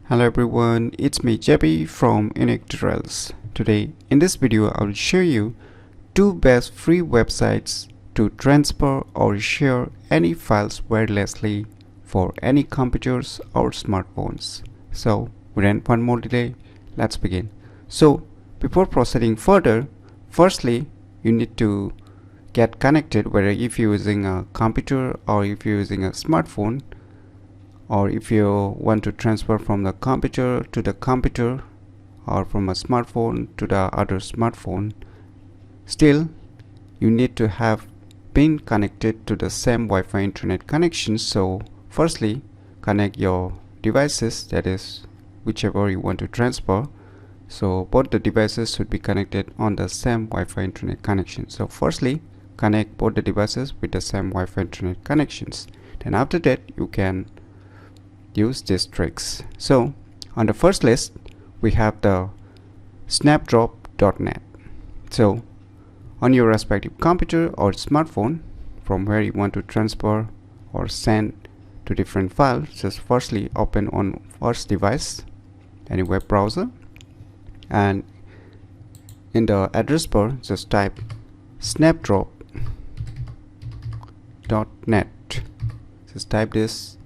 Hello everyone, it's me JB from UniqueTutorials. Today in this video I will show you two best free websites to transfer or share any files wirelessly for any computers or smartphones. So without one more delay, let's begin. So before proceeding further, firstly you need to get connected, whether if you're using a computer or if you're using a smartphone, or if you want to transfer from the computer to the computer or from a smartphone to the other smartphone. Still, you need to have been connected to the same Wi-Fi internet connection. So firstly, connect your devices, that is whichever you want to transfer. So both the devices should be connected on the same Wi-Fi internet connection. So firstly, connect both the devices with the same Wi-Fi internet connections. Then after that, you can use these tricks. So on the first list we have the Snapdrop.net. So on your respective computer or smartphone, from where you want to transfer or send to different files, just firstly open on first device any web browser, and in the address bar just type Snapdrop.net. Just type this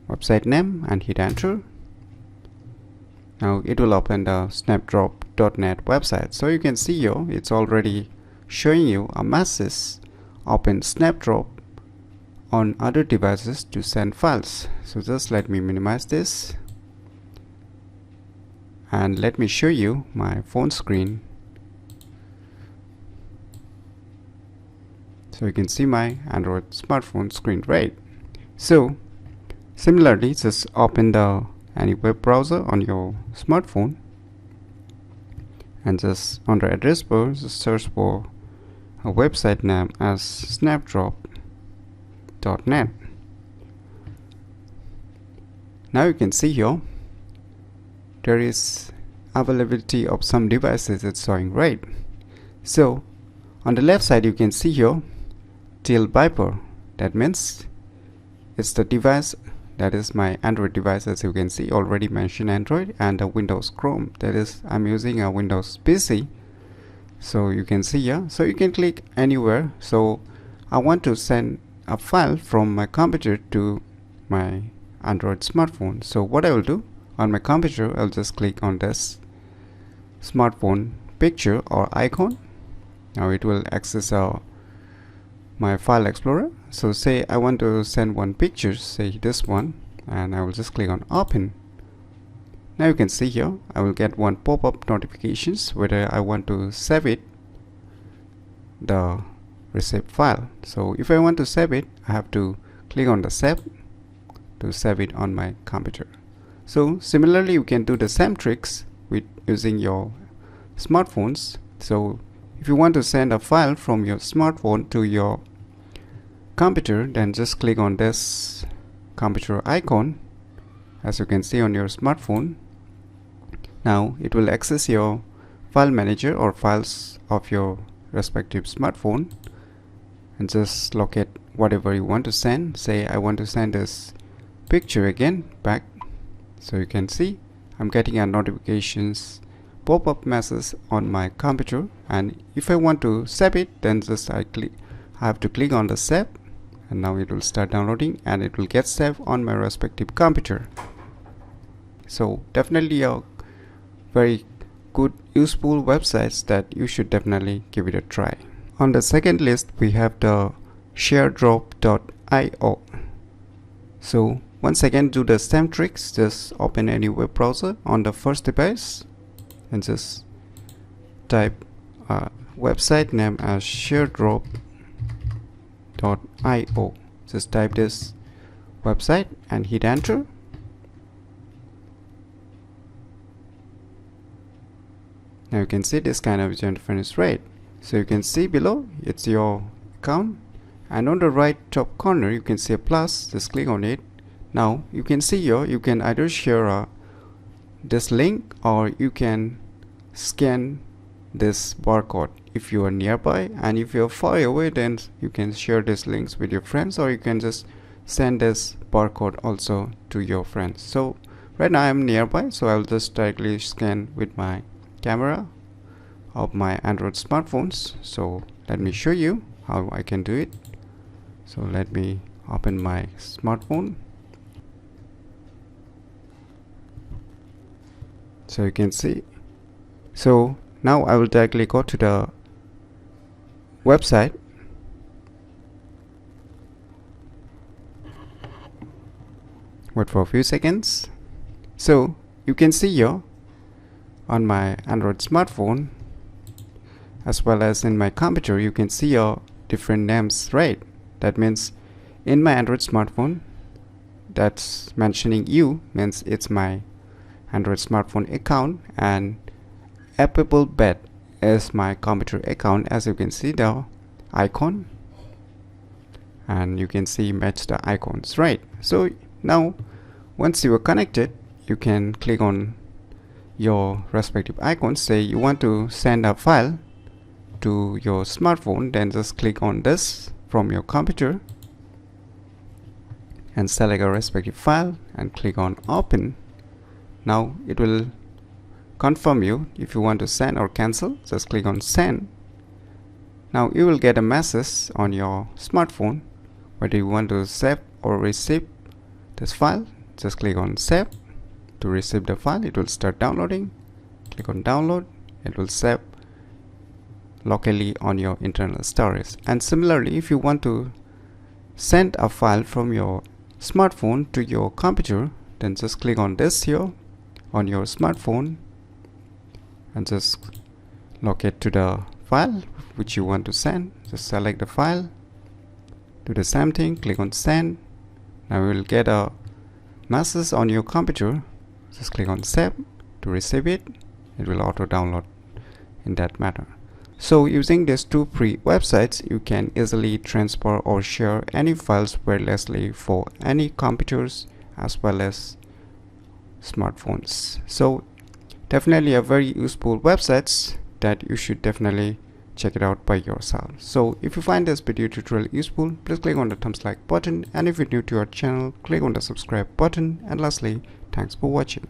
website name and hit enter. Now it will open the Snapdrop.net website. So you can see here it's already showing you a message, open Snapdrop on other devices to send files. So just let me minimize this and let me show you my phone screen. So you can see my Android smartphone screen, right? So similarly, just open any web browser on your smartphone and just on the address bar just search for a website name as Snapdrop.net. Now you can see here there is availability of some devices it's showing, right? So on the left side you can see here till Viper. That means it's the device that is my Android device. As you can see, already mentioned Android, and a Windows Chrome, that is I'm using a Windows PC. So you can see here, so you can click anywhere. So I want to send a file from my computer to my Android smartphone. So what I will do on my computer, I'll just click on this smartphone picture or icon. Now it will access my file explorer. So say I want to send one picture, say this one, and I will just click on open. Now you can see here I will get one pop-up notifications whether I want to save it, the received file. So if I want to save it, I have to click on the save to save it on my computer. So similarly you can do the same tricks with using your smartphones. So if you want to send a file from your smartphone to your computer, then just click on this computer icon, as you can see on your smartphone. Now it will access your file manager or files of your respective smartphone and just locate whatever you want to send. Say I want to send this picture again back. So you can see I'm getting a notifications pop-up message on my computer, and if I want to save it, then just I have to click on the save, and now it will start downloading and it will get saved on my respective computer. So definitely a very good useful websites that you should definitely give it a try. On the second list we have the Sharedrop.io. So once again do the same tricks, just open any web browser on the first device and just type website name as Sharedrop.io. Just type this website and hit enter. Now you can see this kind of interface, right? So you can see below it's your account, and on the right top corner you can see a plus. Just click on it. Now you can see here you can either share this link or you can scan this barcode if you are nearby, and if you're far away then you can share these links with your friends, or you can just send this barcode also to your friends. So Right now I'm nearby, so I'll just directly scan with my camera of my Android smartphones. So let me show you how I can do it. So let me open my smartphone. So you can see. So now I will directly go to the website. Wait for a few seconds. So you can see here on my Android smartphone as well as in my computer, you can see your different names, right? That means in my Android smartphone, that's mentioning you means it's my Android smartphone account, and Appable Bet is my computer account. As you can see the icon, and you can see match the icons, right? So now once you are connected, you can click on your respective icons. Say you want to send a file to your smartphone, then just click on this from your computer and select a respective file and click on open. Now it will confirm you if you want to send or cancel. Just click on send. Now you will get a message on your smartphone whether you want to save or receive this file. Just click on save. To receive the file, it will start downloading. Click on download. It will save locally on your internal storage. And similarly, if you want to send a file from your smartphone to your computer, then just click on this here on your smartphone and just locate to the file which you want to send. Just select the file, do the same thing, click on send. Now you will get a message on your computer. Just click on save. To receive it, it will auto download in that manner. So using these two free websites, you can easily transfer or share any files wirelessly for any computers as well as smartphones. So definitely a very useful websites that you should definitely check it out by yourself. So if you find this video tutorial useful, please click on the thumbs like button, and if you're new to our channel, click on the subscribe button, and lastly, thanks for watching.